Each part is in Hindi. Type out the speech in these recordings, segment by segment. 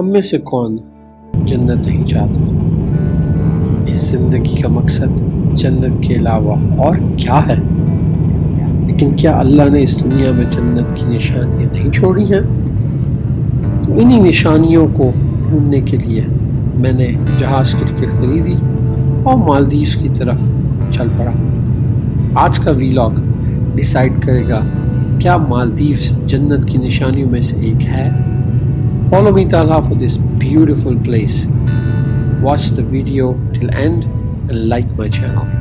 हम में से कौन जन्नत नहीं चाहता? इस जिंदगी का मकसद जन्नत के अलावा और क्या है? लेकिन क्या अल्लाह ने इस दुनिया में जन्नत की निशानियां नहीं छोड़ी हैं? तो इन्हीं निशानियों को ढूंढने के लिए मैंने जहाज की टिकट खरीदी और मालदीव की तरफ चल पड़ा। आज का वीलॉग डिसाइड करेगा क्या मालदीव जन्नत की निशानियों में से एक है। Follow me Talha for this beautiful place. Watch the video till end and like my channel.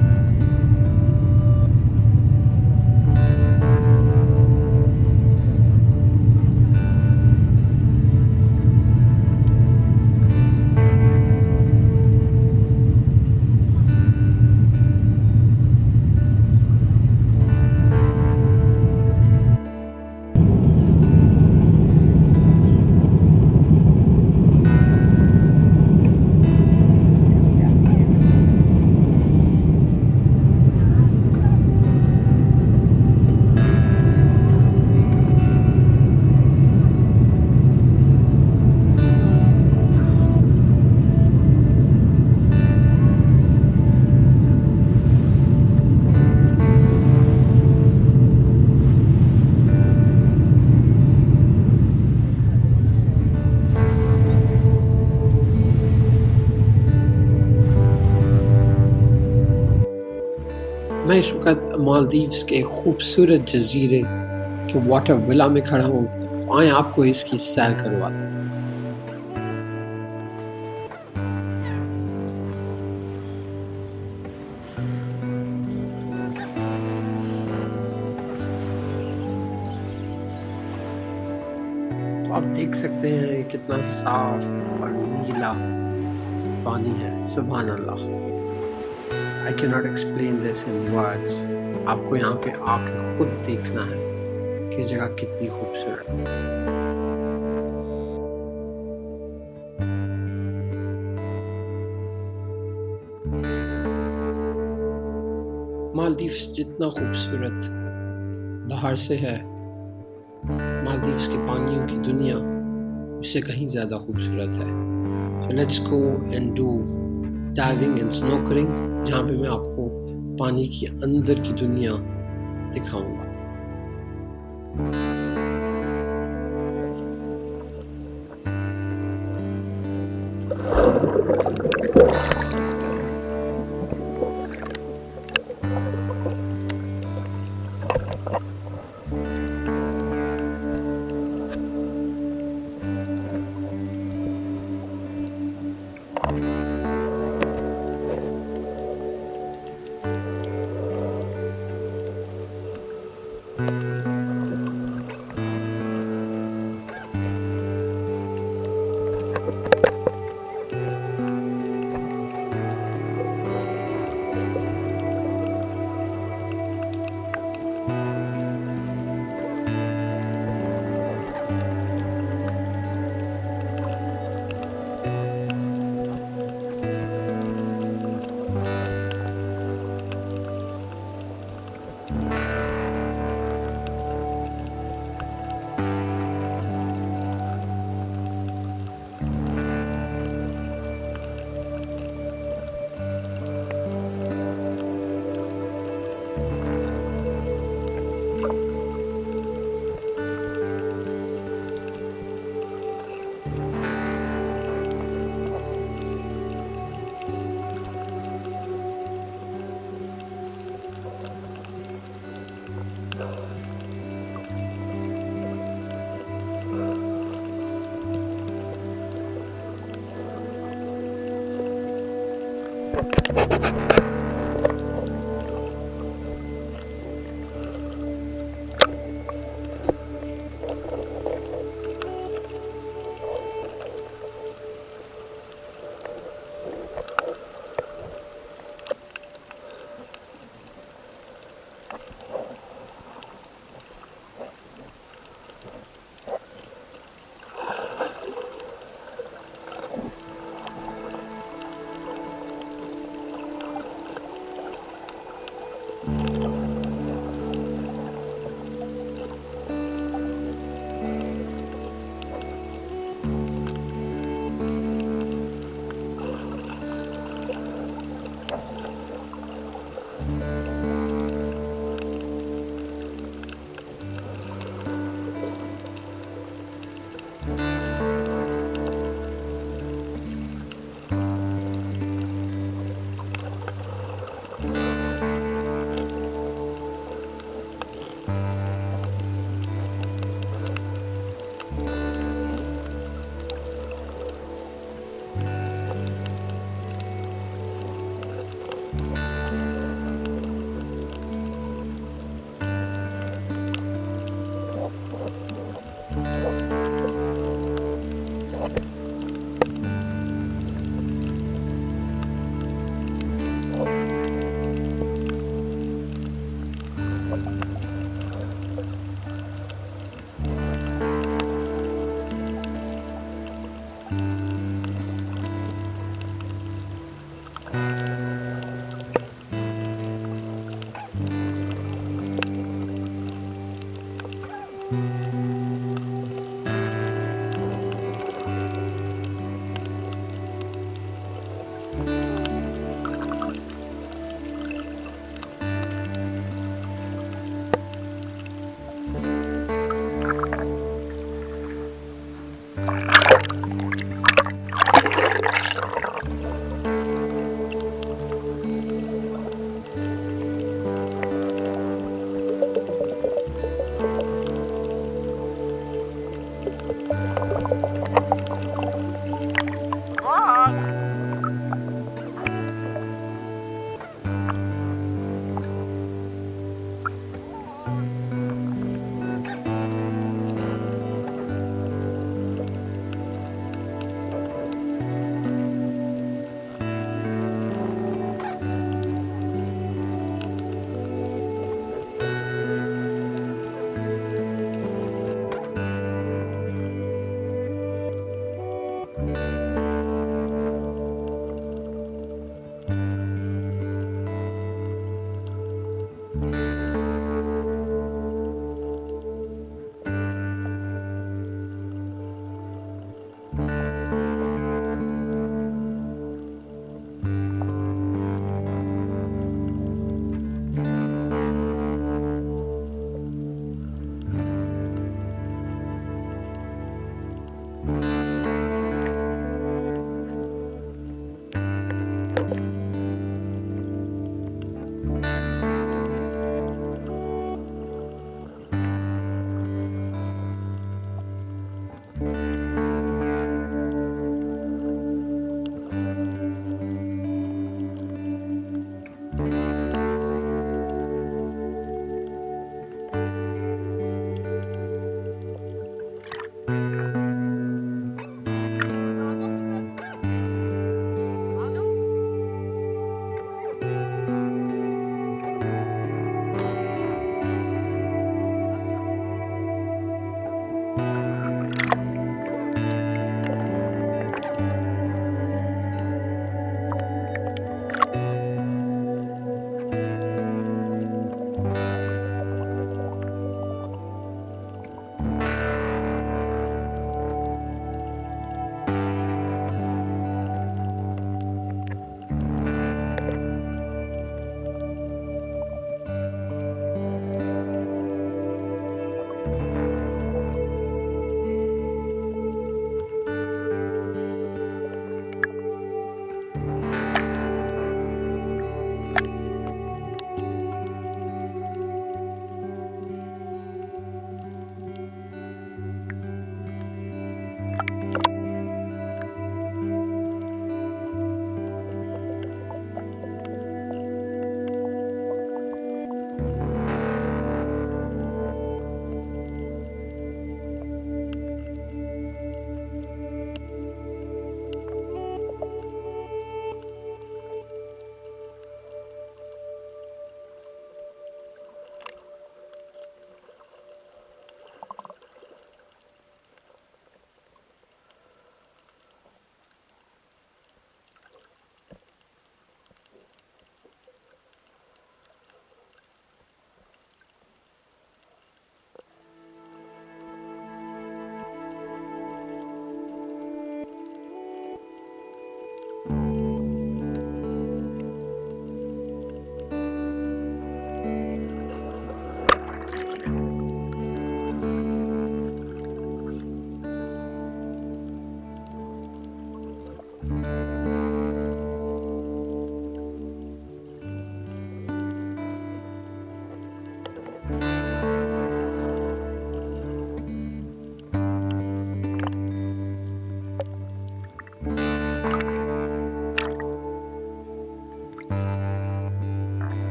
मैं इस वक्त मालदीव्स के खूबसूरत जजीरे के वाटर विला में खड़ा हूँ। आए आपको इसकी सैर करवा। तो आप देख सकते हैं कितना साफ और नीला पानी है। सुभान अल्लाह। I cannot explain this in words. आपको यहाँ पे आके खुद देखना है कि जगह कितनी खूबसूरत है। मालदीव्स जितना खूबसूरत बाहर से है, मालदीव्स के पानियों की दुनिया उससे कहीं ज़्यादा खूबसूरत है। So let's go and do diving and snorkeling, जहाँ पे मैं आपको पानी के अंदर की दुनिया दिखाऊंगा।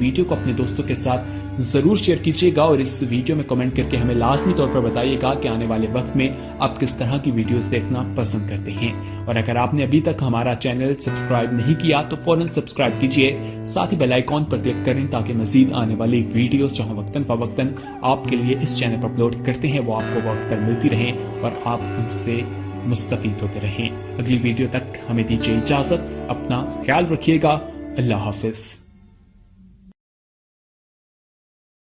वीडियो को अपने दोस्तों के साथ जरूर शेयर कीजिएगा और इस वीडियो में कमेंट करके हमें लाजमी तौर पर बताइएगा कि आने वाले वक्त में आप किस तरह की वीडियोस देखना पसंद करते हैं। और अगर आपने अभी तक हमारा चैनल सब्सक्राइब नहीं किया तो फौरन सब्सक्राइब कीजिए, साथ ही बेल आइकॉन पर क्लिक करें ताकि मजीद आने वाली वीडियो जो वक्तन फवक्तन आपके लिए इस चैनल पर अपलोड करते हैं वो आपको वक्त पर मिलती रहे और आप उनसे मुस्तफीद होते रहें। अगली वीडियो तक हमें दीजिए इजाजत, अपना ख्याल रखिएगा। अल्लाह हाफिज।